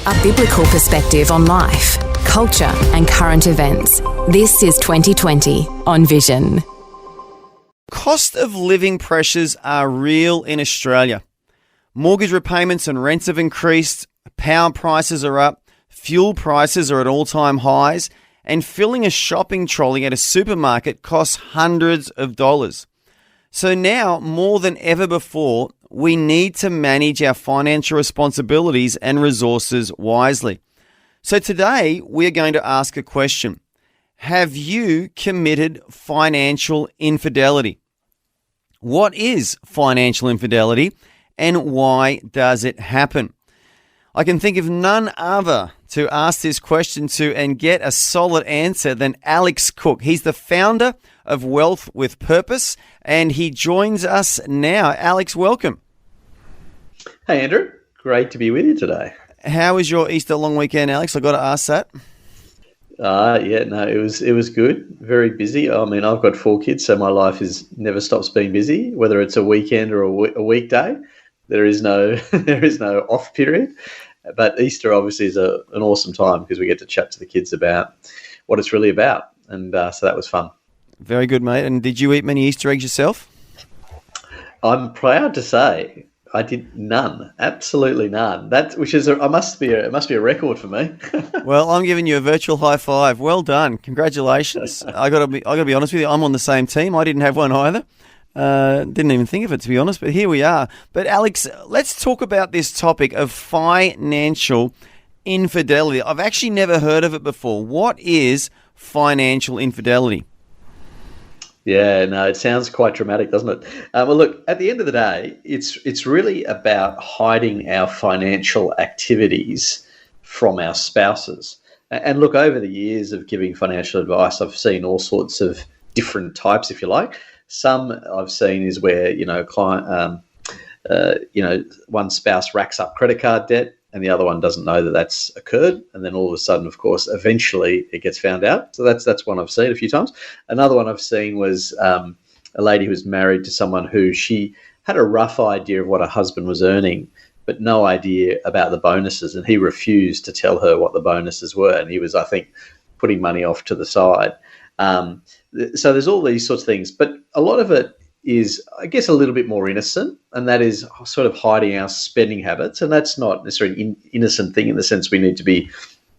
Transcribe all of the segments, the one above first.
A biblical perspective on life, culture, and current events. This is 2020 on Vision. Cost of living pressures are real in Australia. Mortgage repayments and rents have increased, power prices are up, fuel prices are at all-time highs, and filling a shopping trolley at a supermarket costs hundreds of dollars. So now, more than ever before, we need to manage our financial responsibilities and resources wisely. So today, we're going to ask a question. Have you committed financial infidelity? What is financial infidelity and why does it happen? I can think of none other to ask this question to and get a solid answer than Alex Cook. He's the founder of Wealth with Purpose and he joins us now. Alex, welcome. Hey, Andrew. Great to be with you today. How was your Easter long weekend, Alex? I got to ask that. It was good. Very busy. I mean, I've got 4 kids, so my life never stops being busy, whether it's a weekend or a weekday. There is no off period. But Easter obviously is an awesome time because we get to chat to the kids about what it's really about. And so that was fun. Very good, mate. And did you eat many Easter eggs yourself? I'm proud to say I did none, absolutely none. It must be a record for me. Well, I'm giving you a virtual high five. Well done, congratulations. I got to be honest with you. I'm on the same team. I didn't have one either. Didn't even think of it, to be honest. But here we are. But Alex, let's talk about this topic of financial infidelity. I've actually never heard of it before. What is financial infidelity? Yeah, no, it sounds quite dramatic, doesn't it? Well, look, at the end of the day, it's really about hiding our financial activities from our spouses. And look, over the years of giving financial advice, I've seen all sorts of different types, if you like. Some I've seen is where one spouse racks up credit card debt and the other one doesn't know that that's occurred, and then all of a sudden, of course, eventually it gets found out. So that's one I've seen a few times. Another one I've seen was a lady who was married to someone who she had a rough idea of what her husband was earning, but no idea about the bonuses, and he refused to tell her what the bonuses were, and he was, I think, putting money off to the side. So there's all these sorts of things, but a lot of it is, I guess, a little bit more innocent, and that is sort of hiding our spending habits. And that's not necessarily an innocent thing in the sense we need to be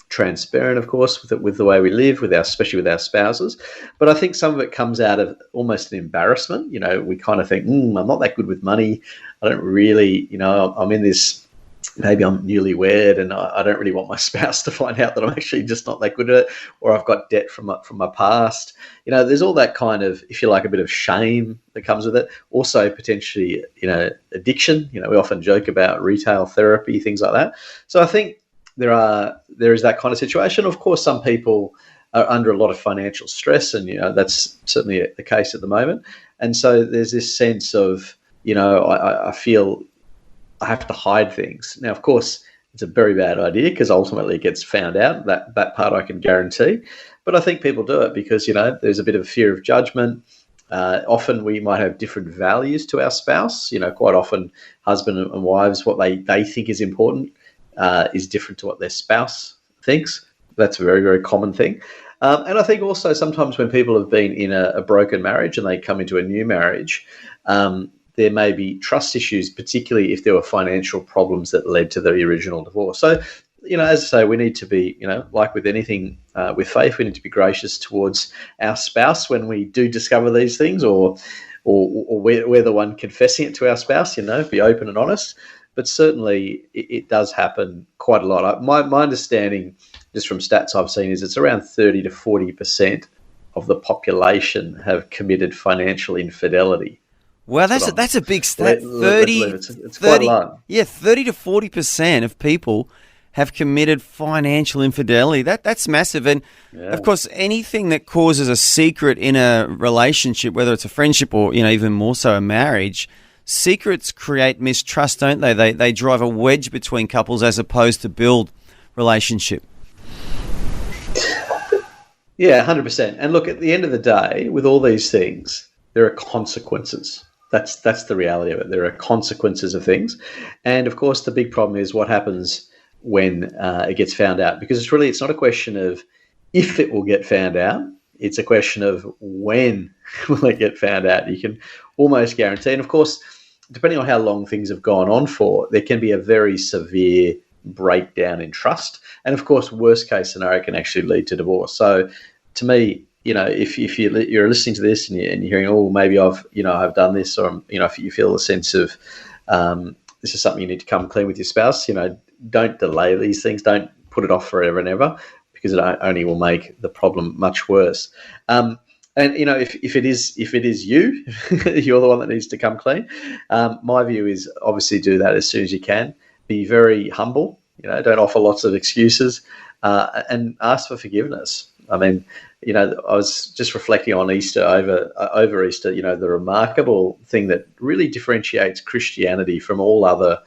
transparent, of course, with the way we live, especially with our spouses. But I think some of it comes out of almost an embarrassment. You know, we kind of think, I'm not that good with money. I don't really, I'm in this. Maybe I'm newlywed and I don't really want my spouse to find out that I'm actually just not that good at it, or I've got debt from my past. There's all that kind of, if you like, a bit of shame that comes with it. Also, potentially, addiction. We often joke about retail therapy, things like that. So I think there is that kind of situation. Of course, some people are under a lot of financial stress, and that's certainly the case at the moment. And so there's this sense of, I feel I have to hide things. Now, of course, it's a very bad idea because ultimately it gets found out. That part I can guarantee. But I think people do it because, there's a bit of fear of judgment. Often we might have different values to our spouse. Quite often husband and wives, what they think is important is different to what their spouse thinks. That's a very, very common thing. And I think also sometimes when people have been in a broken marriage and they come into a new marriage, there may be trust issues, particularly if there were financial problems that led to the original divorce. So, as I say, we need to be, like with anything with faith, we need to be gracious towards our spouse when we do discover these things, or we're the one confessing it to our spouse, be open and honest. But certainly it does happen quite a lot. My understanding, just from stats I've seen, is it's around 30 to 40% of the population have committed financial infidelity. Wow, that's a big stat. It's quite a lot. Yeah, 30 to 40% of people have committed financial infidelity. That's massive. And, Of course, anything that causes a secret in a relationship, whether it's a friendship or, even more so a marriage, secrets create mistrust, don't they? They drive a wedge between couples as opposed to build relationship. Yeah, 100%. And look, at the end of the day, with all these things, there are consequences. That's the reality of it. There are consequences of things. And of course, the big problem is what happens when it gets found out, because it's not a question of if it will get found out. It's a question of when will it get found out. You can almost guarantee. And of course, depending on how long things have gone on for, there can be a very severe breakdown in trust. And of course, worst case scenario can actually lead to divorce. So to me, if you're listening to this and you're hearing, oh, maybe I've done this, or, if you feel a sense of this is something you need to come clean with your spouse, don't delay these things. Don't put it off forever and ever, because it only will make the problem much worse. And if it is you, you're the one that needs to come clean. My view is obviously do that as soon as you can. Be very humble. Don't offer lots of excuses, and ask for forgiveness. I mean, I was just reflecting on Easter over Easter. The remarkable thing that really differentiates Christianity from all other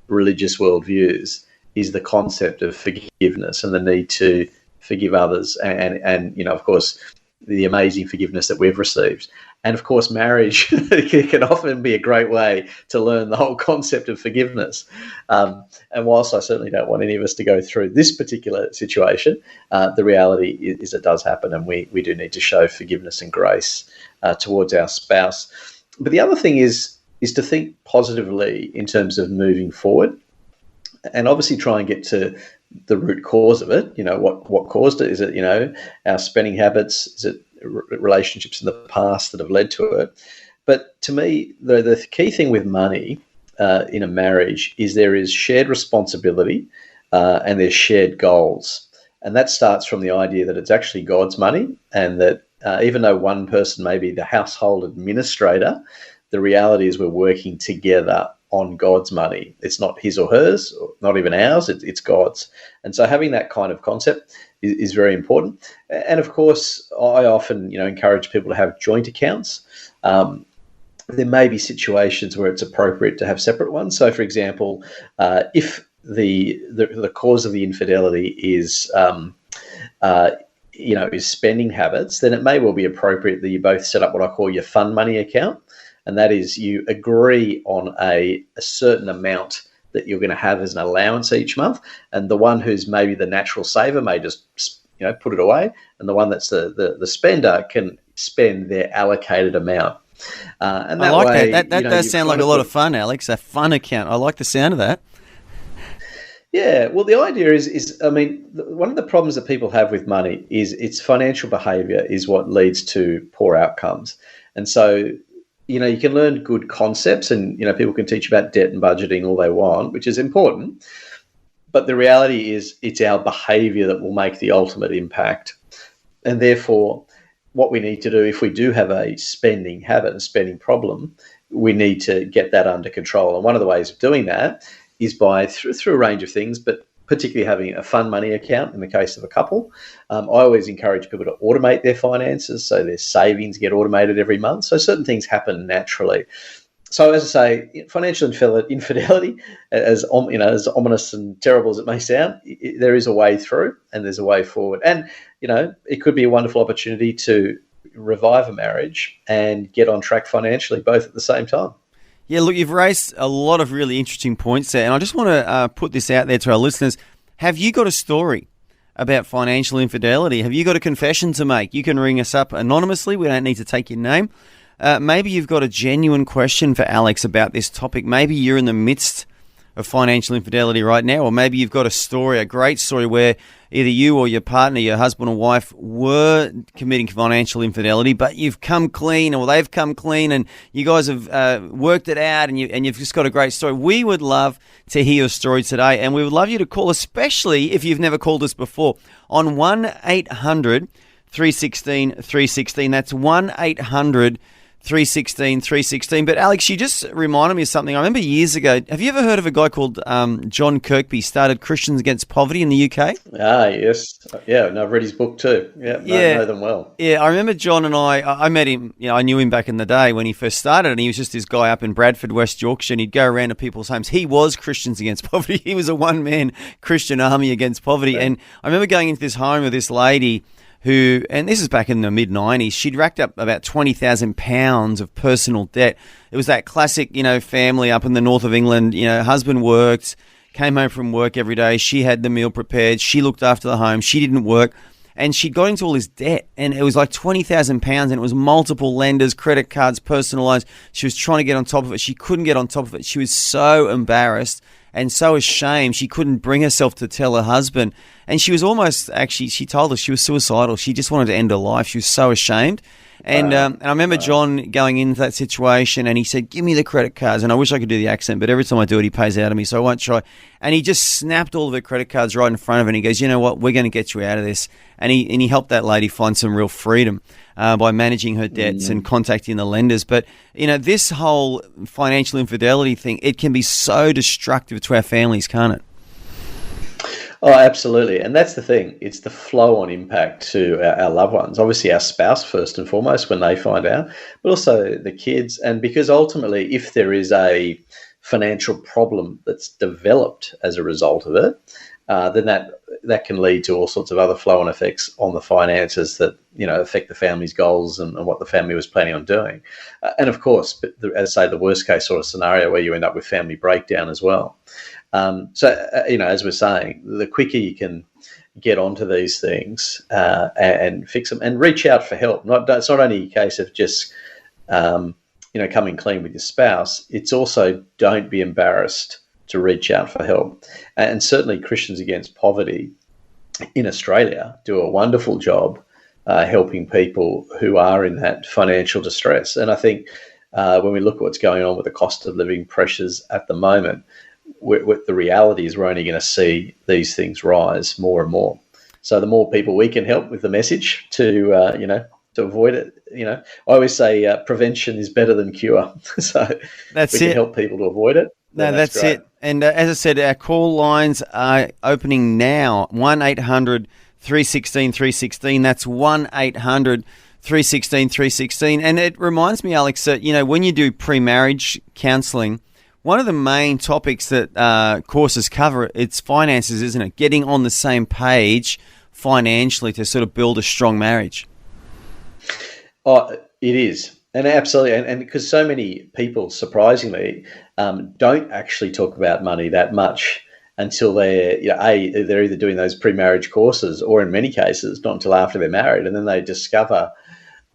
religious worldviews is the concept of forgiveness and the need to forgive others, and of course, the amazing forgiveness that we've received. And of course, marriage can often be a great way to learn the whole concept of forgiveness. And whilst I certainly don't want any of us to go through this particular situation, the reality is it does happen, and we do need to show forgiveness and grace towards our spouse. But the other thing is to think positively in terms of moving forward, and obviously try and get to the root cause of it. What caused it? Is it, our spending habits? Is it relationships in the past that have led to it? But to me, the key thing with money in a marriage is there is shared responsibility and there's shared goals. And that starts from the idea that it's actually God's money, and that even though one person may be the household administrator, the reality is we're working together on God's money. It's not his or hers, or not even ours, it's God's. And so having that kind of concept is very important. And of course, I often encourage people to have joint accounts. There may be situations where it's appropriate to have separate ones. So for example, if the cause of the infidelity is is spending habits, then it may well be appropriate that you both set up what I call your fun money account. And that is, you agree on a certain amount that you're going to have as an allowance each month. And the one who's maybe the natural saver may just, put it away. And the one that's the spender can spend their allocated amount. And that I like way, that. That does sound like a lot of fun, Alex. A fun account. I like the sound of that. Yeah, well, the idea is one of the problems that people have with money is its financial behaviour is what leads to poor outcomes. And so, you can learn good concepts, and, people can teach about debt and budgeting all they want, which is important. But the reality is it's our behaviour that will make the ultimate impact. And therefore, what we need to do, if we do have a spending habit, a spending problem, we need to get that under control. And one of the ways of doing that is by through a range of things, but particularly having a fun money account in the case of a couple. I always encourage people to automate their finances, so their savings get automated every month. So certain things happen naturally. So as I say, financial infidelity, as ominous and terrible as it may sound, there is a way through and there's a way forward. And, it could be a wonderful opportunity to revive a marriage and get on track financially, both at the same time. Yeah, look, you've raised a lot of really interesting points there, and I just want to put this out there to our listeners. Have you got a story about financial infidelity? Have you got a confession to make? You can ring us up anonymously. We don't need to take your name. Maybe you've got a genuine question for Alex about this topic. Maybe you're in the midst of financial infidelity right now, or maybe you've got a story, a great story where either you or your partner, your husband or wife, were committing financial infidelity, but you've come clean, or they've come clean, and you guys have worked it out, and you've just got a great story. We would love to hear your story today, and we would love you to call, especially if you've never called us before, on 1-800-316-316. That's 1-800-316-316. 316. But Alex, you just reminded me of something. I remember years ago, have you ever heard of a guy called John Kirkby, started Christians Against Poverty in the UK? Ah, yes. Yeah, and I've read his book too. Yeah, I know them well. Yeah, I remember John, and I met him, I knew him back in the day when he first started, and he was just this guy up in Bradford, West Yorkshire, and he'd go around to people's homes. He was Christians Against Poverty. He was a one-man Christian army against poverty. Yeah. And I remember going into this home with this lady who, and this is back in the mid-90s, she'd racked up about £20,000 of personal debt. It was that classic, family up in the north of England, husband worked, came home from work every day. She had the meal prepared. She looked after the home. She didn't work. And she got into all this debt, and it was like £20,000, and it was multiple lenders, credit cards, personal loans. She was trying to get on top of it. She couldn't get on top of it. She was so embarrassed and so ashamed. She couldn't bring herself to tell her husband. And she was almost, actually, she told us she was suicidal. She just wanted to end her life. She was so ashamed. And I remember John going into that situation, and he said, "Give me the credit cards." And I wish I could do the accent, but every time I do it, he pays out of me, so I won't try. And he just snapped all of her credit cards right in front of her, and he goes, "You know what? We're going to get you out of this." And he helped that lady find some real freedom by managing her debts and contacting the lenders. But, this whole financial infidelity thing, it can be so destructive to our families, can't it? Oh, absolutely. And that's the thing. It's the flow-on impact to our loved ones. Obviously, our spouse first and foremost when they find out, but also the kids. And because ultimately, if there is a financial problem that's developed as a result of it, then that can lead to all sorts of other flow-on effects on the finances that affect the family's goals and what the family was planning on doing. And of course, as I say, the worst-case sort of scenario where you end up with family breakdown as well. As we're saying, the quicker you can get onto these things and fix them and reach out for help. It's not only a case of just, coming clean with your spouse. It's also don't be embarrassed to reach out for help. And certainly Christians Against Poverty in Australia do a wonderful job helping people who are in that financial distress. And I think when we look at what's going on with the cost of living pressures at the moment, the reality is we're only going to see these things rise more and more. So the more people we can help with the message to avoid it, I always say prevention is better than cure. So that's we can help people to avoid it. No, that's it. And as I said, our call lines are opening now, 1-800-316-316. That's 1-800-316-316. And it reminds me, Alex, that, when you do pre-marriage counselling, one of the main topics that courses cover, it's finances, isn't it? Getting on the same page financially to sort of build a strong marriage. Oh, it is. And absolutely. And because so many people, surprisingly, don't actually talk about money that much until they're either doing those pre-marriage courses or in many cases not until after they're married. And then they discover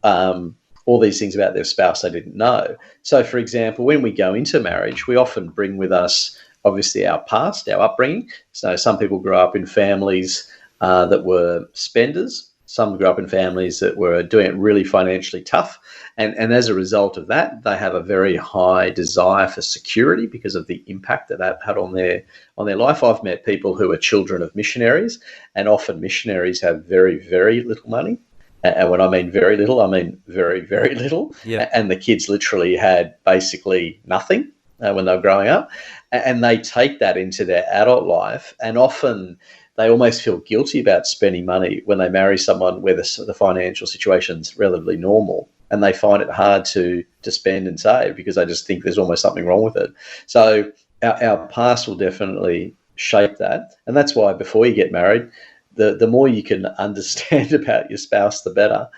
all these things about their spouse they didn't know. So, for example, when we go into marriage, we often bring with us, obviously, our past, our upbringing. So some people grow up in families that were spenders. Some grew up in families that were doing it really financially tough. And as a result of that, they have a very high desire for security because of the impact that had on their life. I've met people who are children of missionaries, and often missionaries have very, very little money. And when I mean very little, I mean very, very little. Yeah. And the kids literally had basically nothing when they were growing up. And they take that into their adult life, and often they almost feel guilty about spending money when they marry someone where the financial situation's relatively normal, and they find it hard to spend and save because they just think there's almost something wrong with it. So our past will definitely shape that. And that's why before you get married, the more you can understand about your spouse, the better.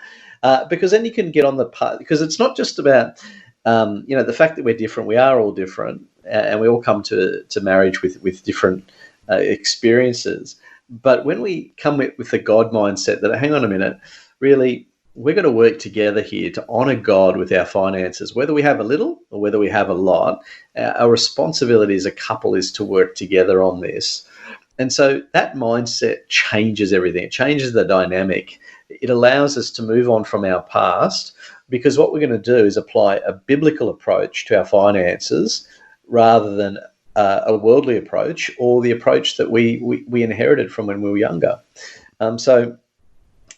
Because then you can get on the path, because it's not just about, the fact that we're different. We are all different, and we all come to marriage with different experiences. But when we come with the God mindset that, hang on a minute, really, we're going to work together here to honor God with our finances, whether we have a little or whether we have a lot. Our responsibility as a couple is to work together on this. And so that mindset changes everything. It changes the dynamic. It allows us to move on from our past, because what we're going to do is apply a biblical approach to our finances rather than a worldly approach, or the approach that we inherited from when we were younger. So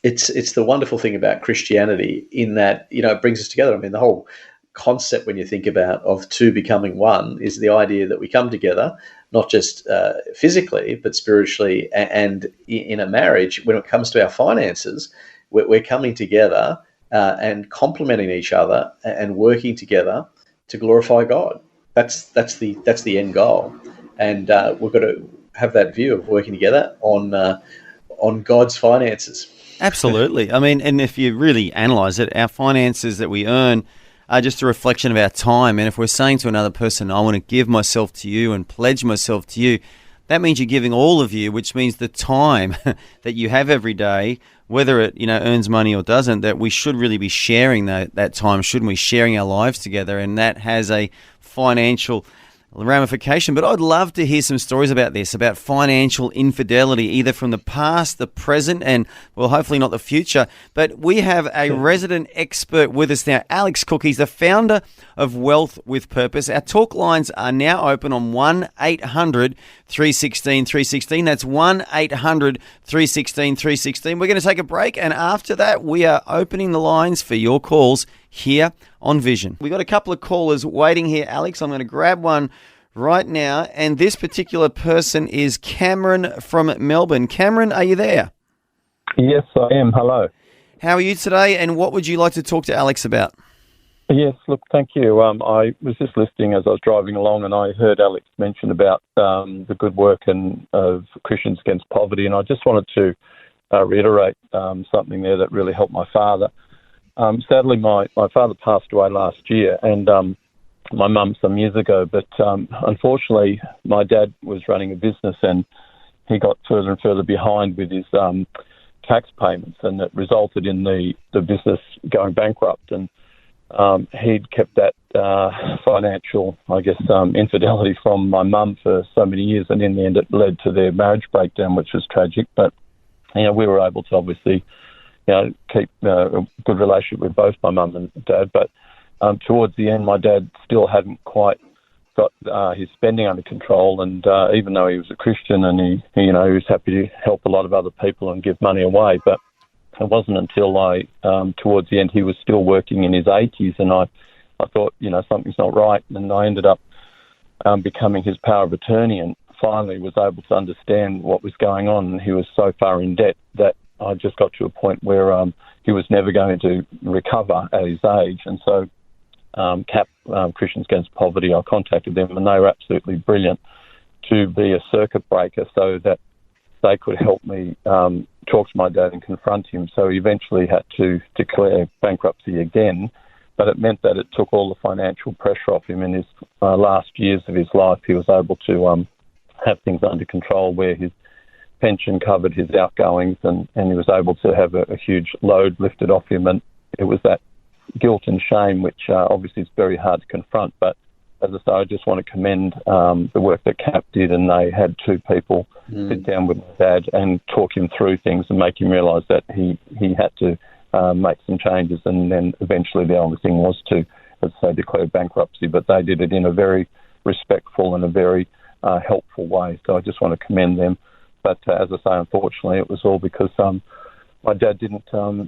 it's the wonderful thing about Christianity in that, it brings us together. I mean, the whole concept, when you think about of two becoming one, is the idea that we come together, not just physically, but spiritually, and in a marriage. When it comes to our finances, we're coming together and complementing each other and working together to glorify God. That's the end goal, and we've got to have that view of working together on God's finances. Absolutely. I mean, and if you really analyse it, our finances that we earn are just a reflection of our time. And if we're saying to another person, I want to give myself to you and pledge myself to you, that means you're giving all of you, which means the time that you have every day, whether it earns money or doesn't, that we should really be sharing that time, shouldn't we? Sharing our lives together, and that has a financial ramification. But I'd love to hear some stories about this, about financial infidelity, either from the past, the present, and, well, hopefully not the future. But we have a resident expert with us now, Alex Cook. He's the founder of Wealth with Purpose. Our talk lines are now open on 1-800-316-316. That's 1-800-316-316. We're going to take a break, and after that, we are opening the lines for your calls here on Vision. We've got a couple of callers waiting here, Alex. I'm going to grab one right now, and this particular person is Cameron from Melbourne. Cameron, are you there? Yes, I am. Hello. How are you today, and what would you like to talk to Alex about? Yes, look, thank you. I was just listening as I was driving along, and I heard Alex mention about the good work of Christians Against Poverty, and I just wanted to reiterate something there that really helped my father. Sadly, my father passed away last year, and my mum some years ago. But unfortunately, my dad was running a business, and he got further and further behind with his tax payments, and it resulted in the business going bankrupt. And he'd kept that financial, infidelity from my mum for so many years, and in the end, it led to their marriage breakdown, which was tragic. But we were able to obviously keep a good relationship with both my mum and dad. But towards the end, my dad still hadn't quite got his spending under control. And even though he was a Christian and he was happy to help a lot of other people and give money away, but it wasn't until towards the end, he was still working in his 80s, and I thought, something's not right. And I ended up becoming his power of attorney, and finally was able to understand what was going on. And he was so far in debt that I just got to a point where he was never going to recover at his age. And so CAP, Christians Against Poverty, I contacted them, and they were absolutely brilliant to be a circuit breaker so that they could help me talk to my dad and confront him. So he eventually had to declare bankruptcy again, but it meant that it took all the financial pressure off him. In his last years of his life, he was able to have things under control where his pension covered his outgoings, and he was able to have a huge load lifted off him. And it was that guilt and shame, which obviously is very hard to confront. But as I say, I just want to commend the work that CAP did, and they had two people sit down with my dad and talk him through things and make him realise that he had to make some changes. And then eventually the only thing was to, as I say, declare bankruptcy. But they did it in a very respectful and a very helpful way. So I just want to commend them. But as I say, unfortunately, it was all because my dad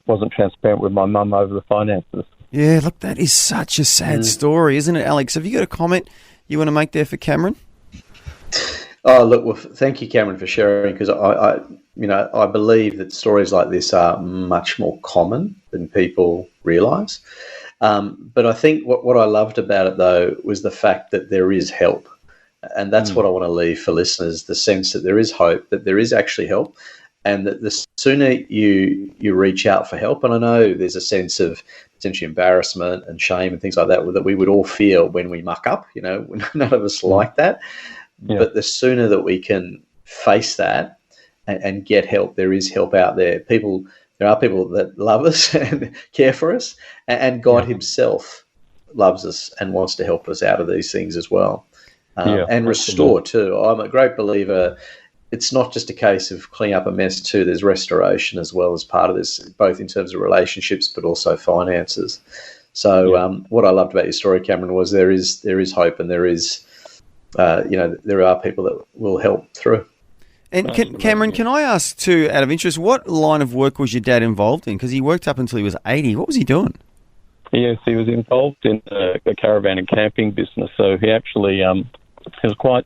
wasn't transparent with my mum over the finances. Yeah, look, that is such a sad story, isn't it, Alex? Have you got a comment you want to make there for Cameron? Oh, look, well, thank you, Cameron, for sharing, because I believe that stories like this are much more common than people realise. But I think what I loved about it, though, was the fact that there is help. And that's what I want to leave for listeners, the sense that there is hope, that there is actually help, and that the sooner you reach out for help, and I know there's a sense of potentially embarrassment and shame and things like that we would all feel when we muck up, none of us like that. Yeah. But the sooner that we can face that and get help, there is help out there. There are people that love us and care for us, and God himself loves us and wants to help us out of these things as well. And restore too. I'm a great believer. It's not just a case of cleaning up a mess too. There's restoration as well as part of this, both in terms of relationships, but also finances. So what I loved about your story, Cameron, was there is hope, and there is, there are people that will help through. And Cameron, can I ask too, out of interest, what line of work was your dad involved in? Because he worked up until he was 80. What was he doing? Yes, he was involved in a caravan and camping business. So he actually he was quite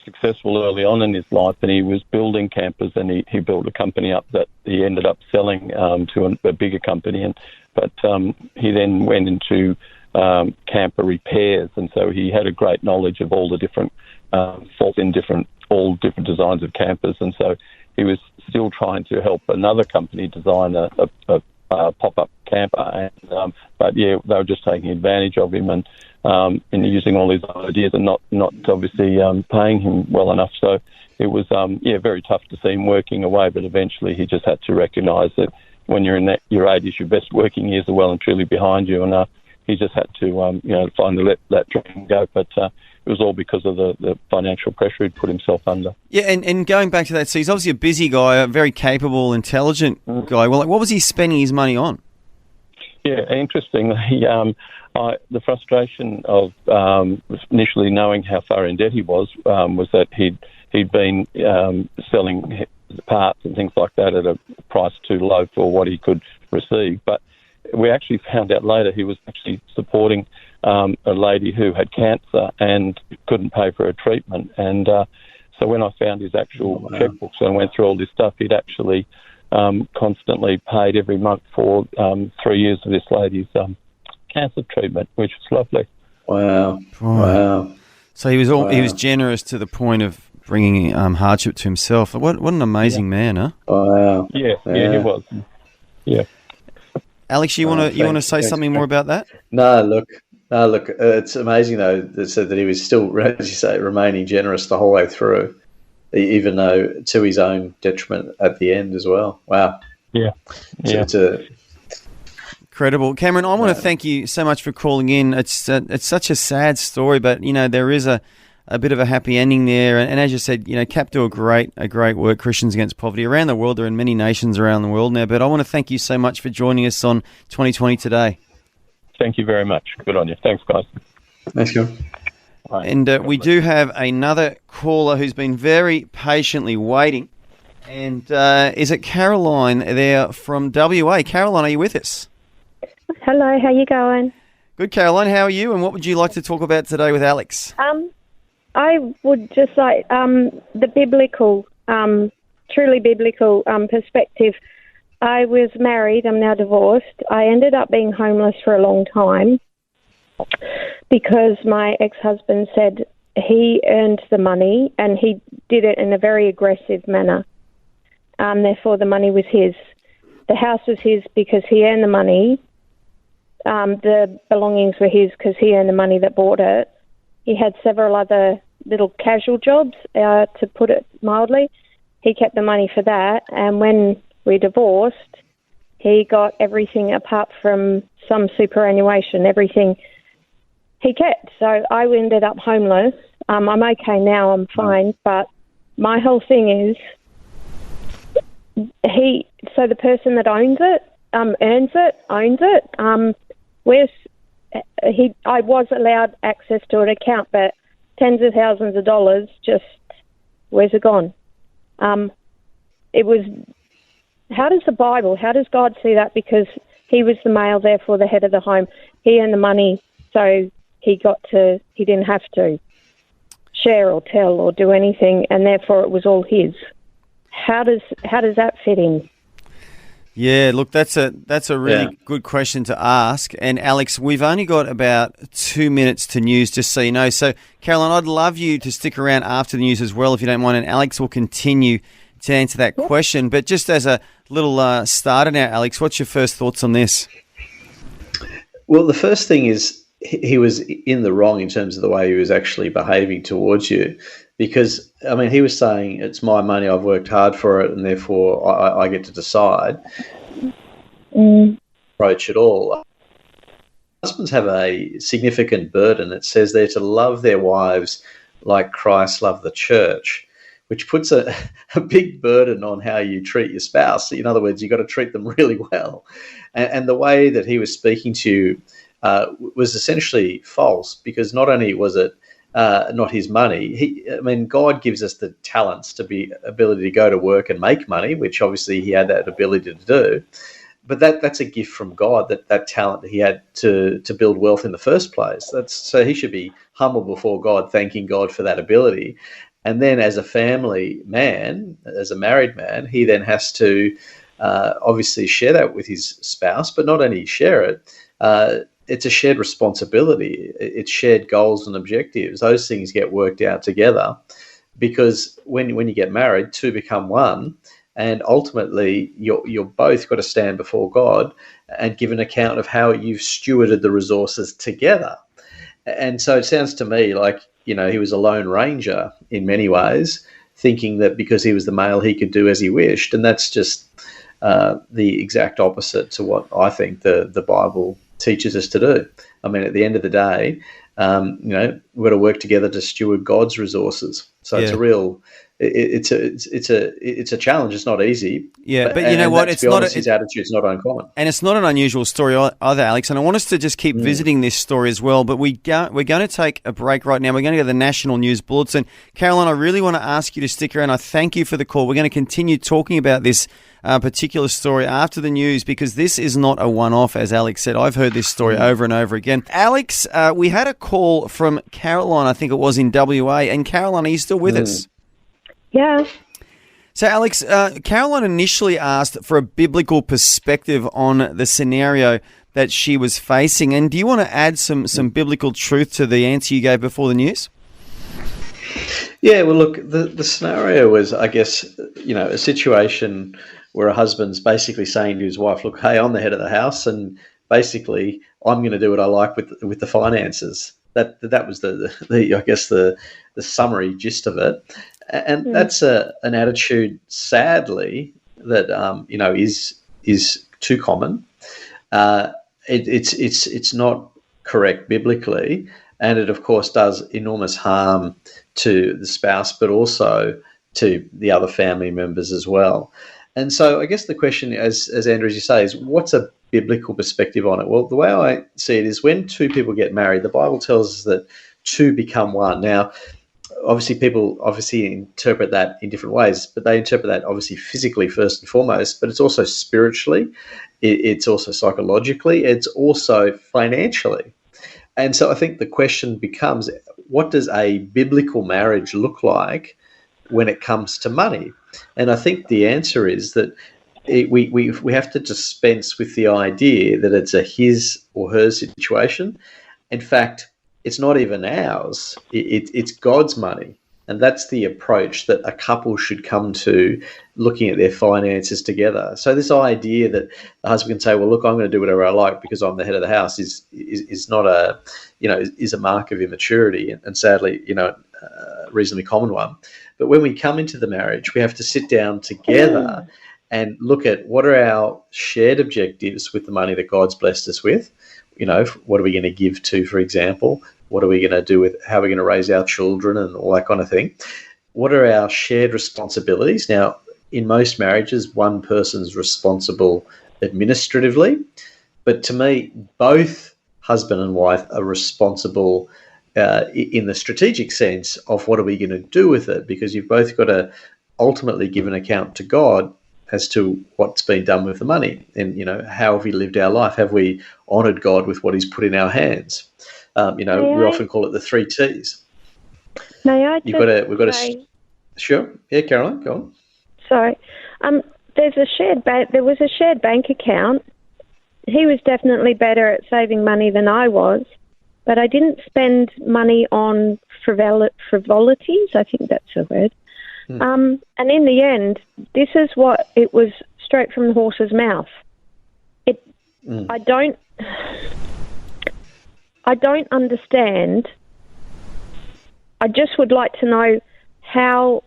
successful early on in his life, and he was building campers, and he built a company up that he ended up selling to a bigger company. But he then went into camper repairs, and so he had a great knowledge of all the different faults in all different designs of campers, and so he was still trying to help another company design a pop-up camper, but they were just taking advantage of him and using all his ideas and not obviously paying him well enough. So it was very tough to see him working away, but eventually he just had to recognise that when you're in your 80s, your best working years are well and truly behind you, and he just had to finally let that dream go. But it was all because of the financial pressure he'd put himself under. Yeah, and going back to that, so he's obviously a busy guy, a very capable, intelligent guy. Well, what was he spending his money on? Yeah, interestingly, the frustration of initially knowing how far in debt he was that he'd been selling parts and things like that at a price too low for what he could receive. But we actually found out later he was actually supporting a lady who had cancer and couldn't pay for her treatment. And so when I found his actual checkbooks and went through all this stuff, he'd actually constantly paid every month for 3 years of this lady's cancer treatment, which was lovely. Wow. So he was generous to the point of bringing hardship to himself. What an amazing man, huh? Wow. Yeah, he was. Yeah. Alex, you want to say something more about that? No, look. It's amazing though that he was still, as you say, remaining generous the whole way through, even though to his own detriment at the end as well. Wow. Yeah. It's incredible. Cameron, I want to thank you so much for calling in. It's such a sad story, but there is a bit of a happy ending there. And as you said, CAP do a great work, Christians Against Poverty, around the world. They're in many nations around the world now. But I want to thank you so much for joining us on 2020 today. Thank you very much. Good on you. Thanks, guys. Thanks, Cameron. And we do have another caller who's been very patiently waiting. And is it Caroline there from WA? Caroline, are you with us? Hello, how you going? Good, Caroline. How are you? And what would you like to talk about today with Alex? I would just like the biblical, truly biblical perspective. I was married. I'm now divorced. I ended up being homeless for a long time because my ex-husband said he earned the money and he did it in a very aggressive manner. Therefore, the money was his. The house was his because he earned the money. The belongings were his because he earned the money that bought it. He had several other little casual jobs, to put it mildly. He kept the money for that. And when we divorced, he got everything apart from some superannuation, everything he kept. So I ended up homeless. I'm okay now, I'm fine. But my whole thing is, the person that owns it, owns it. I was allowed access to an account, but tens of thousands of dollars, just where's it gone? It was, how does God see that? Because he was the male, therefore the head of the home. He earned the money, so he didn't have to share or tell or do anything, and therefore it was all his. How does that fit in? Yeah, look, that's a really good question to ask. And Alex, we've only got about 2 minutes to news, just so you know. So, Caroline, I'd love you to stick around after the news as well, if you don't mind. And Alex will continue to answer that question. But just as a little starter now, Alex, what's your first thoughts on this? Well, the first thing is he was in the wrong in terms of the way he was actually behaving towards you. Because, I mean, he was saying, it's my money, I've worked hard for it, and therefore I get to decide. Approach it all. Husbands have a significant burden. It says they're to love their wives like Christ loved the church, which puts a big burden on how you treat your spouse. In other words, you've got to treat them really well. And the way that he was speaking to you was essentially false, because not only was it not his money. God gives us the talents ability to go to work and make money, which obviously he had that ability to do. But that's a gift from God, that talent he had to build wealth in the first place. So he should be humble before God, thanking God for that ability. And then as a family man, as a married man, he then has to obviously share that with his spouse, but not only share it, it's a shared responsibility. It's shared goals and objectives. Those things get worked out together, because when you get married, two become one, and ultimately you're both got to stand before God and give an account of how you've stewarded the resources together. And so it sounds to me like, he was a lone ranger in many ways, thinking that because he was the male, he could do as he wished. And that's just the exact opposite to what I think the Bible teaches us to do. I mean, at the end of the day, we've got to work together to steward God's resources. So it's a real, it's a challenge. It's not easy. Yeah, but you know what? It's not his attitude's not uncommon, and it's not an unusual story either, Alex. And I want us to just keep visiting this story as well. But we're going to take a break right now. We're going to go to the National News Bulletin. Caroline, I really want to ask you to stick around. I thank you for the call. We're going to continue talking about this particular story after the news, because this is not a one-off, as Alex said. I've heard this story over and over again. Alex, we had a call from Caroline, I think it was in WA. And Caroline, are you still with us? Yeah. So, Alex, Caroline initially asked for a biblical perspective on the scenario that she was facing. And do you want to add some biblical truth to the answer you gave before the news? Yeah, well, look, the scenario was, I guess, a situation where a husband's basically saying to his wife, look, hey, I'm the head of the house, and basically I'm going to do what I like with the finances. That was the summary gist of it. And that's an attitude, sadly, that is too common. It's not correct biblically, and it of course does enormous harm to the spouse, but also to the other family members as well. And so I guess the question, as Andrew, as you say, is what's a biblical perspective on it? Well, the way I see it is when two people get married, the Bible tells us that two become one. Now, obviously, people interpret that in different ways, but they interpret that obviously physically first and foremost, but it's also spiritually, it's also psychologically, it's also financially. And so I think the question becomes, what does a biblical marriage look like when it comes to money? And I think the answer is that we have to dispense with the idea that it's a his or her situation. In fact, it's not even ours. It's God's money. And that's the approach that a couple should come to looking at their finances together. So this idea that the husband can say, well, look, I'm going to do whatever I like because I'm the head of the house is not is a mark of immaturity, and sadly, a reasonably common one. But when we come into the marriage, we have to sit down together and look at what are our shared objectives with the money that God's blessed us with. What are we going to give to, for example? What are we going to do with how we're going to raise our children and all that kind of thing? What are our shared responsibilities? Now, in most marriages, one person's responsible administratively, but to me, both husband and wife are responsible in the strategic sense of what are we going to do with it, because you've both got to ultimately give an account to God as to what's been done with the money, and how have we lived our life? Have we honoured God with what He's put in our hands? We often call it the 3 T's. May I? Sure. Yeah, Caroline, go on. Sorry. There was a shared bank account. He was definitely better at saving money than I was, but I didn't spend money on frivolities. I think that's a word. And in the end, this is what it was, straight from the horse's mouth. I don't understand. I just would like to know how,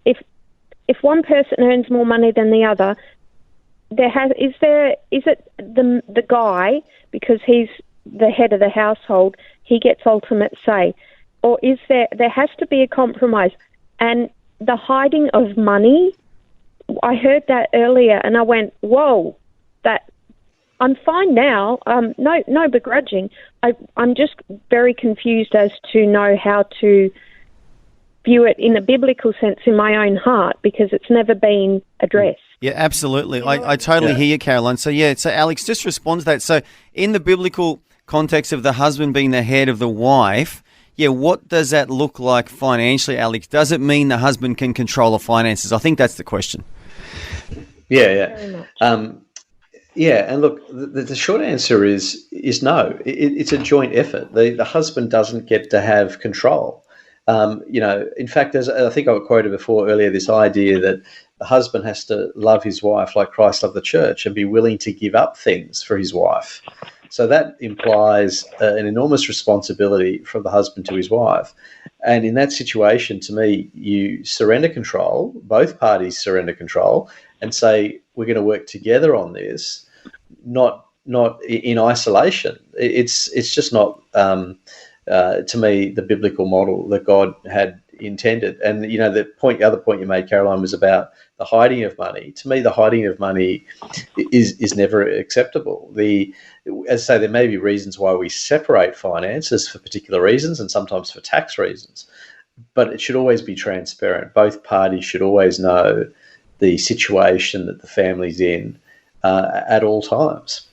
if one person earns more money than the other, is it the guy, because he's the head of the household, he gets ultimate say, or is there has to be a compromise? And the hiding of money, I heard that earlier, and I went, whoa, that. I'm fine now. No begrudging. I'm just very confused as to know how to view it in a biblical sense in my own heart, because it's never been addressed. Yeah, absolutely. I totally hear you, Caroline. So Alex, just respond to that. So in the biblical context of the husband being the head of the wife, what does that look like financially, Alex? Does it mean the husband can control the finances? I think that's the question. Yeah. And look, the short answer is no. It's a joint effort. The husband doesn't get to have control. In fact, as I think I quoted before earlier, this idea that the husband has to love his wife like Christ loved the church and be willing to give up things for his wife. So that implies an enormous responsibility from the husband to his wife. And in that situation, to me, you surrender control, both parties surrender control, and say, we're going to work together on this, not in isolation. It's just not, to me, the biblical model that God had intended. And, the other point you made, Caroline, was about the hiding of money. To me, the hiding of money is never acceptable. As I say, there may be reasons why we separate finances for particular reasons and sometimes for tax reasons, but it should always be transparent. Both parties should always know the situation that the family's in at all times.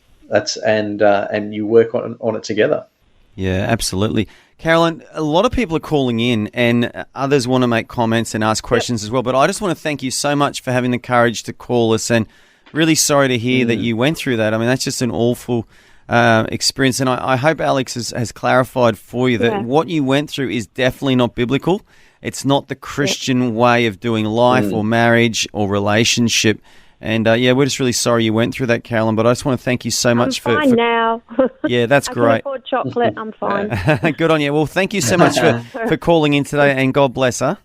And you work on it together. Yeah, absolutely. Carolyn, a lot of people are calling in and others want to make comments and ask questions as well, but I just want to thank you so much for having the courage to call us, and really sorry to hear that you went through that. I mean, that's just an awful experience, and I hope Alex has clarified for you that what you went through is definitely not biblical. It's not the Christian way of doing life or marriage or relationship. And, we're just really sorry you went through that, Carolyn, but I just want to thank you so much for... I'm fine now. Yeah, that's I great. can afford chocolate. I'm fine. Good on you. Well, thank you so much for calling in today, and God bless her.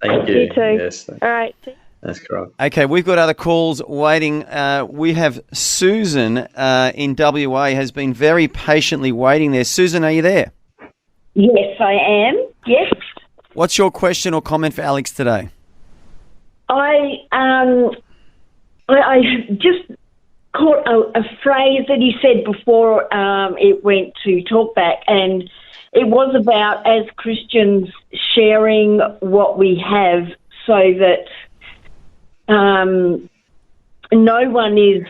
Thank you. You too. Yes, All right. that's correct. Okay, we've got other calls waiting. We have Susan in WA has been very patiently waiting there. Susan, are you there? Yes, I am. Yes. What's your question or comment for Alex today? I just caught a phrase that he said before it went to talkback, and it was about, as Christians, sharing what we have so that no one is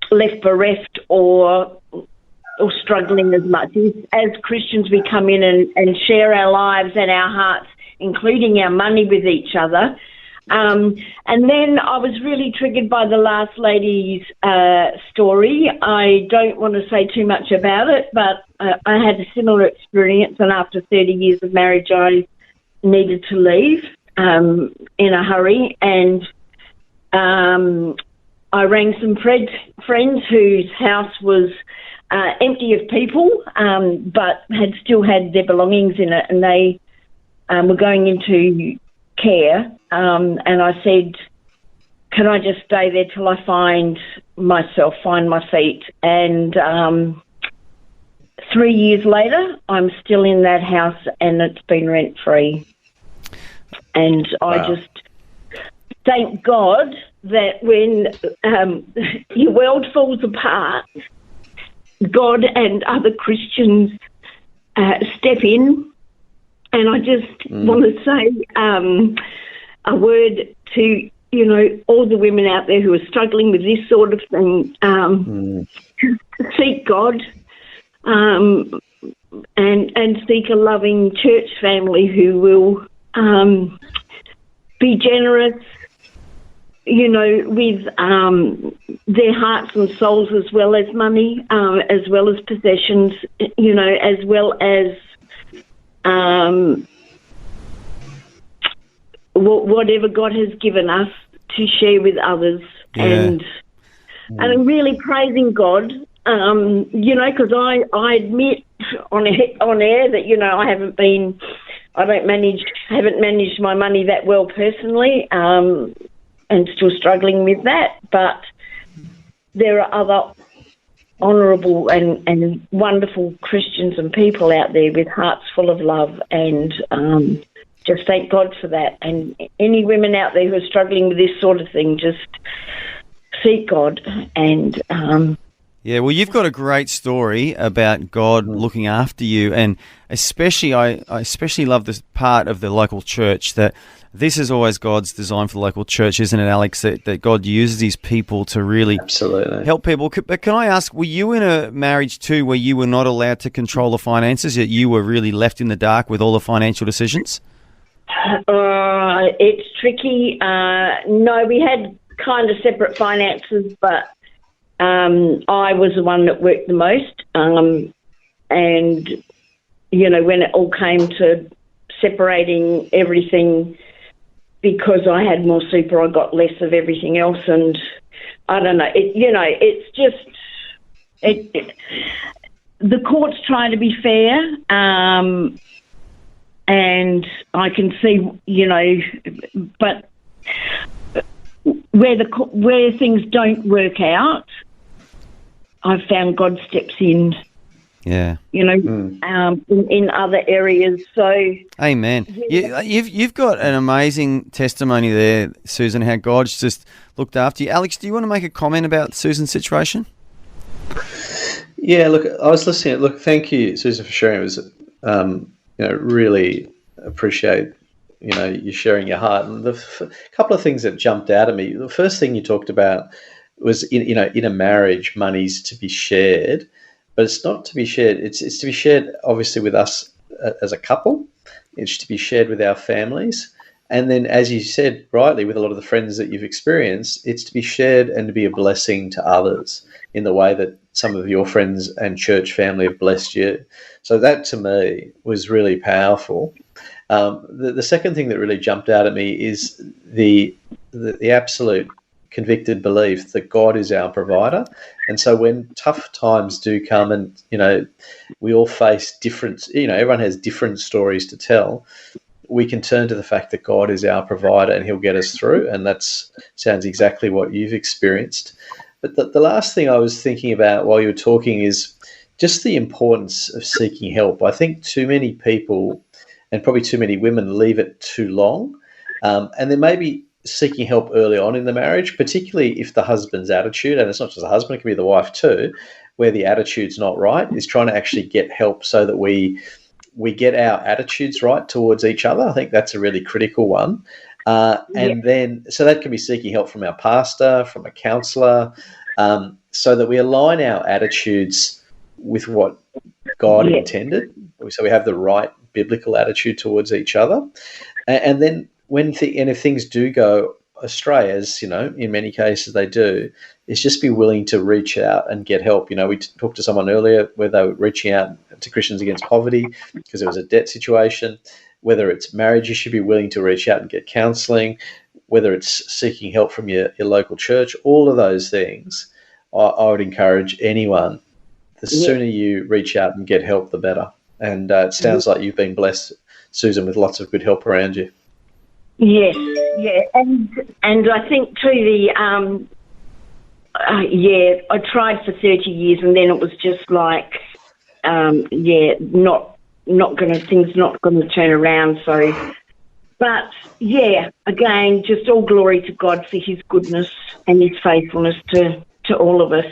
left bereft or struggling as much. As Christians, we come in and share our lives and our hearts, including our money, with each other. And then I was really triggered by the last lady's story. I don't want to say too much about it, but I had a similar experience, and after 30 years of marriage, I needed to leave in a hurry, and I rang some friends whose house was empty of people, but had still had their belongings in it, and they were going into care, and I said, can I just stay there till I find my feet? And 3 years later, I'm still in that house, and it's been rent-free. And I just thank God that when your world falls apart, God and other Christians step in. And I just want to say a word to, all the women out there who are struggling with this sort of thing. Seek God and seek a loving church family who will be generous, with their hearts and souls, as well as money, as well as possessions, as well as whatever God has given us to share with others. Yeah. And I'm really praising God, because I admit on air that, I haven't managed my money that well personally, and still struggling with that, but there are other honourable and wonderful Christians and people out there with hearts full of love, and just thank God for that. And any women out there who are struggling with this sort of thing, just seek God. And yeah, well, you've got a great story about God looking after you, and especially I especially love this part of the local church, that this is always God's design for the local church, isn't it, Alex, that God uses these people to really help people. But can I ask, were you in a marriage too where you were not allowed to control the finances, yet you were really left in the dark with all the financial decisions? It's tricky. No, we had kind of separate finances, but I was the one that worked the most. And, when it all came to separating everything, because I had more super, I got less of everything else. And I don't know, it's just, the court's trying to be fair, and I can see, but where things don't work out, I've found God steps in. Yeah. In other areas. So, amen. You've got an amazing testimony there, Susan, how God's just looked after you. Alex, do you want to make a comment about Susan's situation? Yeah, look, I was listening. Look, thank you, Susan, for sharing. It was, really appreciate, you sharing your heart. And the couple of things that jumped out at me. The first thing you talked about was, in a marriage, money's to be shared. But it's not to be shared. It's to be shared, obviously, with us as a couple. It's to be shared with our families. And then, as you said rightly, with a lot of the friends that you've experienced, it's to be shared and to be a blessing to others in the way that some of your friends and church family have blessed you. So that, to me, was really powerful. The second thing that really jumped out at me is the absolute convicted belief that God is our provider. And so when tough times do come and, we all face different, everyone has different stories to tell, we can turn to the fact that God is our provider and he'll get us through. And that sounds exactly what you've experienced. But the last thing I was thinking about while you were talking is just the importance of seeking help. I think too many people and probably too many women leave it too long. And there may be seeking help early on in the marriage, particularly if the husband's attitude, and it's not just the husband, it can be the wife too, where the attitude's not right, is trying to actually get help so that we get our attitudes right towards each other. I think that's a really critical one. And then, so that can be seeking help from our pastor, from a counsellor, so that we align our attitudes with what God intended. So we have the right biblical attitude towards each other. And then, if things do go astray, as in many cases they do, is just be willing to reach out and get help. We talked to someone earlier where they were reaching out to Christians Against Poverty because there was a debt situation. Whether it's marriage, you should be willing to reach out and get counselling. Whether it's seeking help from your local church, all of those things, I would encourage anyone. The sooner you reach out and get help, the better. And it sounds like you've been blessed, Susan, with lots of good help around you. Yes, and I think too I tried for 30 years and then it was just like, things not gonna turn around. So, but again, just all glory to God for His goodness and His faithfulness to all of us.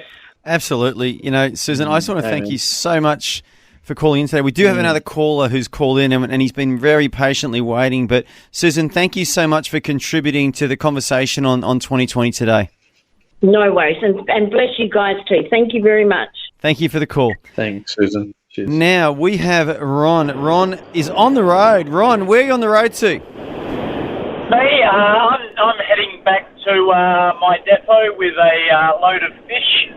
Absolutely, Susan, I just want to thank you so much for calling in today. We do have another caller who's called in and he's been very patiently waiting. But Susan, thank you so much for contributing to the conversation on 2020 today. No worries. And bless you guys too. Thank you very much. Thank you for the call. Thanks, Susan. Cheers. Now we have Ron. Ron is on the road. Ron, where are you on the road to? Me, I'm heading back to my depot with a load of fish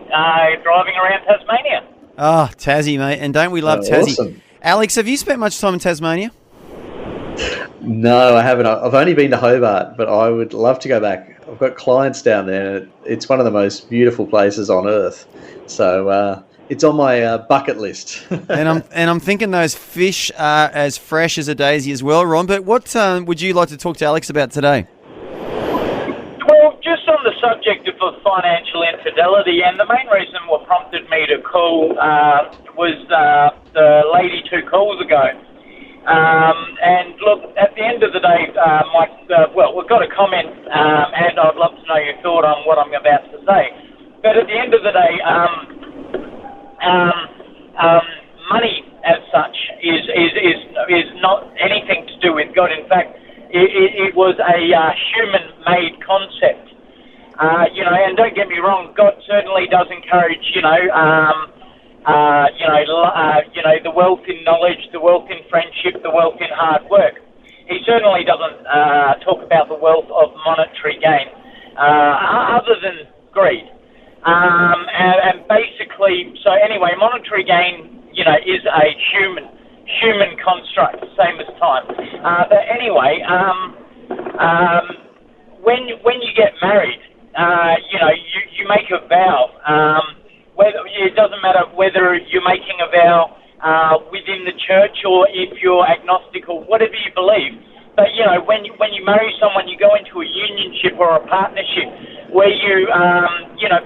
driving around Tasmania. Oh, Tassie, mate. And don't we love Tassie? Awesome. Alex, have you spent much time in Tasmania? No, I haven't. I've only been to Hobart, but I would love to go back. I've got clients down there, and it's one of the most beautiful places on earth. So it's on my bucket list. and I'm thinking those fish are as fresh as a daisy as well, Ron. But what would you like to talk to Alex about today? Well, just on the subject of financial infidelity, and the main reason what prompted me to call was the lady 2 calls ago. And look, at the end of the day, we've got a comment, and I'd love to know your thought on what I'm about to say. But at the end of the day, money as such is not anything to do with God. In fact, it was a human-made concept. And don't get me wrong, God certainly does encourage, the wealth in knowledge, the wealth in friendship, the wealth in hard work. He certainly doesn't talk about the wealth of monetary gain, other than greed. And basically, so anyway, monetary gain, is a human construct, same as time. But anyway, when you get married, you make a vow It doesn't matter whether you're making a vow within the church or if you're agnostic or whatever you believe. But, when you marry someone, you go into a unionship or a partnership where you,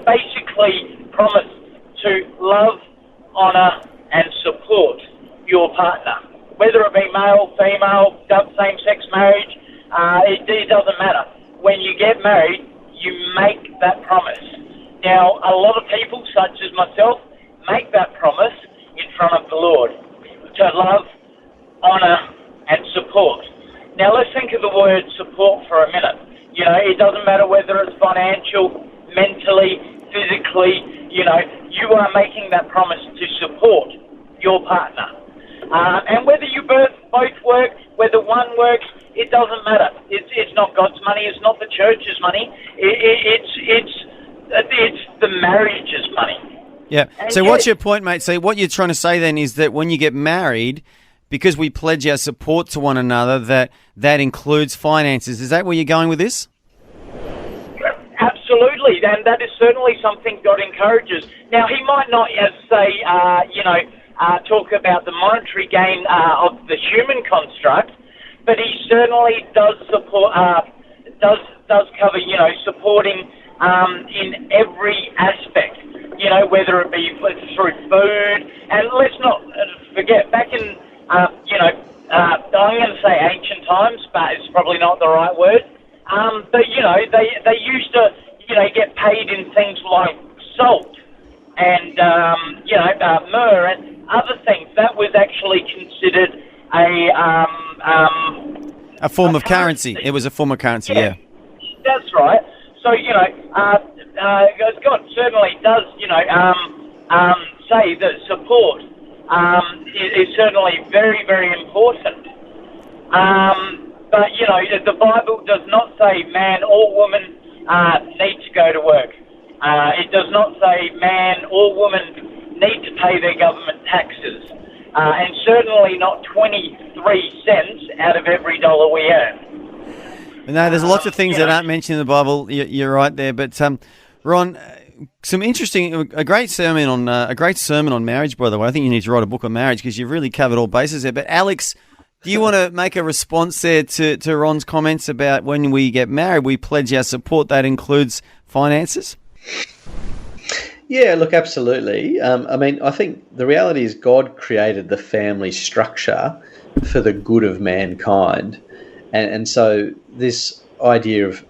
basically promise to love, honour and support your partner. Whether it be male, female, same-sex marriage, it doesn't matter. When you get married, you make that promise. Now, a lot of people, such as myself, make that promise in front of the Lord to love, honour and support. Now, let's think of the word support for a minute. It doesn't matter whether it's financial, mentally, physically, you are making that promise to support your partner. And whether you both work, whether one works, it doesn't matter. It's not God's money. It's not the church's money. It's the marriage's money. Yeah. So what's your point, mate? So what you're trying to say then is that when you get married, because we pledge our support to one another, that includes finances. Is that where you're going with this? Absolutely, and that is certainly something God encourages. Now, he might not, talk about the monetary gain of the human construct, but he certainly does support, does cover, supporting in every aspect. Whether it be through food, and let's not forget back in, I'm going to say ancient times, but it's probably not the right word. But they used to, get paid in things like salt and myrrh and other things. That was actually considered a form of currency. It was a form of currency, yeah. That's right. So, God certainly does, say that support is certainly very, very important. But, the Bible does not say man or woman need to go to work. It does not say man or woman need to pay their government taxes. And certainly not 23 cents out of every dollar we earn. No, there's lots of things that aren't mentioned in the Bible. You're right there, but Ron, a great sermon on marriage. By the way, I think you need to write a book on marriage because you've really covered all bases there. But Alex, do you want to make a response there to Ron's comments about when we get married, we pledge our support? That includes finances. Yeah, look, absolutely. I think the reality is God created the family structure for the good of mankind. And so this idea of,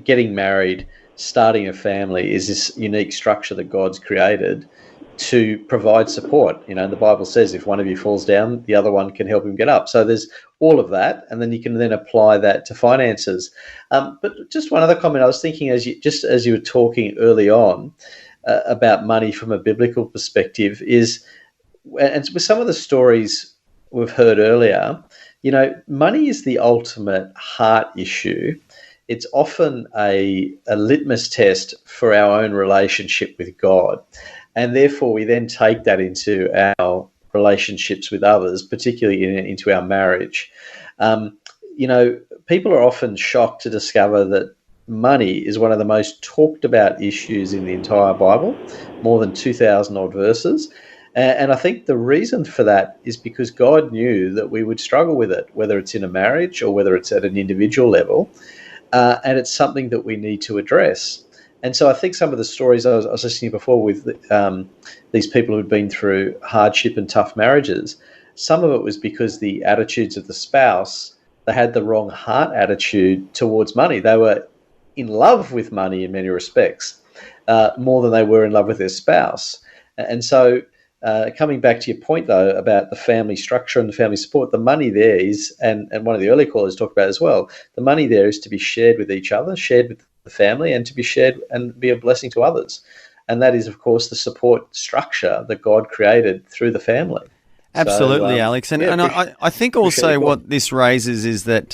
getting married, starting a family is this unique structure that God's created to provide support. The Bible says if one of you falls down, the other one can help him get up. So there's all of that, and then you can then apply that to finances. But just one other comment I was thinking as you were talking early on about money from a biblical perspective is, and with some of the stories we've heard earlier, money is the ultimate heart issue. It's often a litmus test for our own relationship with God. And therefore, we then take that into our relationships with others, particularly into our marriage. People are often shocked to discover that money is one of the most talked about issues in the entire Bible, more than 2,000 odd verses. And I think the reason for that is because God knew that we would struggle with it, whether it's in a marriage or whether it's at an individual level. And it's something that we need to address. And so I think some of the stories I was listening to before with these people who'd been through hardship and tough marriages, some of it was because the attitudes of the spouse, they had the wrong heart attitude towards money. They were in love with money in many respects, more than they were in love with their spouse. And so coming back to your point, though, about the family structure and the family support, the money there is, and one of the early callers talked about as well, the money there is to be shared with each other, shared with the family, and to be shared and be a blessing to others. And that is, of course, the support structure that God created through the family. Absolutely, so, Alex. And I think also what this raises is that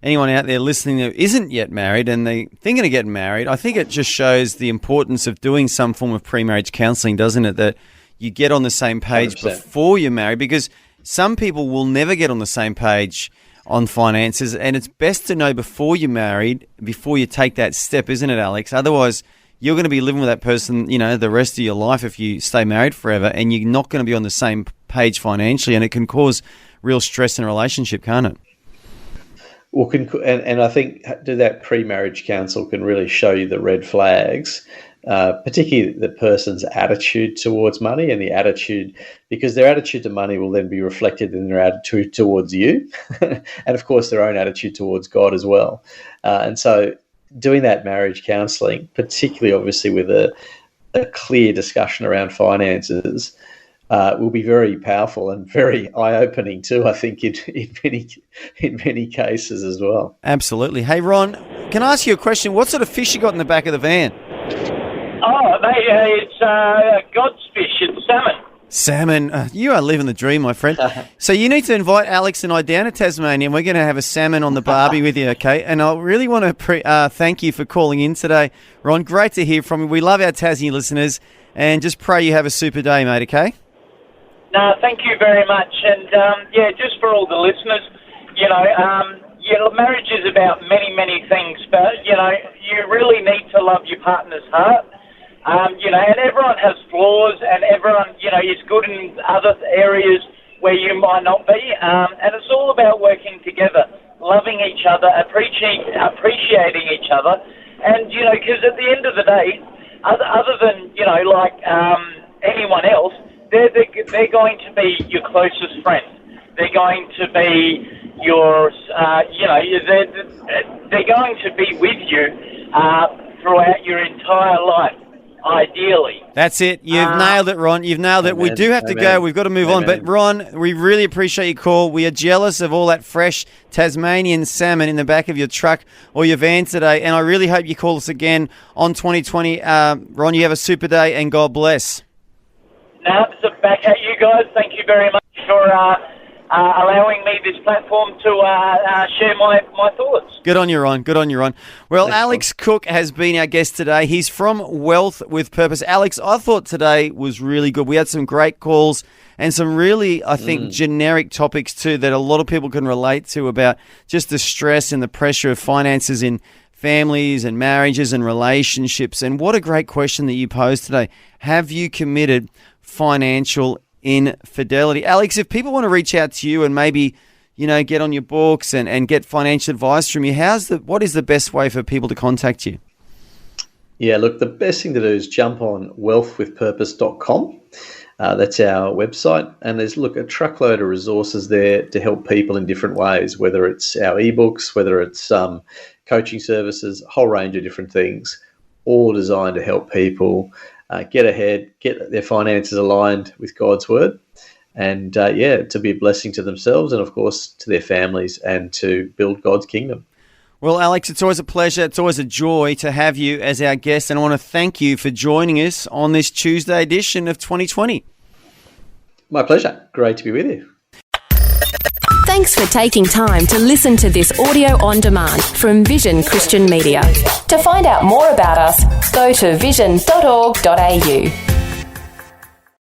anyone out there listening who isn't yet married and they're thinking of getting married, I think it just shows the importance of doing some form of pre-marriage counselling, doesn't it? That you get on the same page 100%. Before you're married, because some people will never get on the same page on finances, and it's best to know before you're married, before you take that step, isn't it, Alex? Otherwise, you're going to be living with that person, the rest of your life if you stay married forever, and you're not going to be on the same page financially, and it can cause real stress in a relationship, can't it? Well, and I think do that pre-marriage counsel can really show you the red flags, particularly the person's attitude towards money and the attitude, because their attitude to money will then be reflected in their attitude towards you, and of course their own attitude towards God as well. And so doing that marriage counselling, particularly obviously with a clear discussion around finances, will be very powerful and very eye-opening too, I think, in many cases as well. Absolutely. Hey, Ron, can I ask you a question? What sort of fish you got in the back of the van? Oh, it's God's fish. It's salmon. Salmon. You are living the dream, my friend. So you need to invite Alex and I down to Tasmania, and we're going to have a salmon on the barbie with you, okay? And I really want to thank you for calling in today, Ron. Great to hear from you. We love our Tassie listeners, and just pray you have a super day, mate, okay? No, thank you very much. And, just for all the listeners, marriage is about many, many things, but, you really need to love your partner's heart. And everyone has flaws, and everyone, is good in other areas where you might not be. And it's all about working together, loving each other, appreciating each other. And, because at the end of the day, other than, anyone else, they're going to be your closest friend. They're going to be your, they're going to be with you throughout your entire life. Ideally. That's it. You've nailed it, Ron. You've nailed it. We do have to go. We've got to move on. But, Ron, we really appreciate your call. We are jealous of all that fresh Tasmanian salmon in the back of your truck or your van today. And I really hope you call us again on 2020. Ron, you have a super day and God bless. Now, so back at you guys. Thank you very much for allowing me this platform to share my thoughts. Good on you, Ron. Good on you, Ron. Well, thanks, Alex Cook has been our guest today. He's from Wealth with Purpose. Alex, I thought today was really good. We had some great calls and some really, I think, generic topics too that a lot of people can relate to about just the stress and the pressure of finances in families and marriages and relationships. And what a great question that you posed today. Have you committed financial infidelity? Alex, if people want to reach out to you and maybe, get on your books and get financial advice from you, what is the best way for people to contact you? Yeah, look, the best thing to do is jump on wealthwithpurpose.com. That's our website. And there's, a truckload of resources there to help people in different ways, whether it's our ebooks, whether it's coaching services, a whole range of different things, all designed to help people get ahead, get their finances aligned with God's word, and to be a blessing to themselves and, of course, to their families and to build God's kingdom. Well, Alex, it's always a pleasure. It's always a joy to have you as our guest, and I want to thank you for joining us on this Tuesday edition of 2020. My pleasure. Great to be with you. Thanks for taking time to listen to this audio on demand from Vision Christian Media. To find out more about us, go to vision.org.au.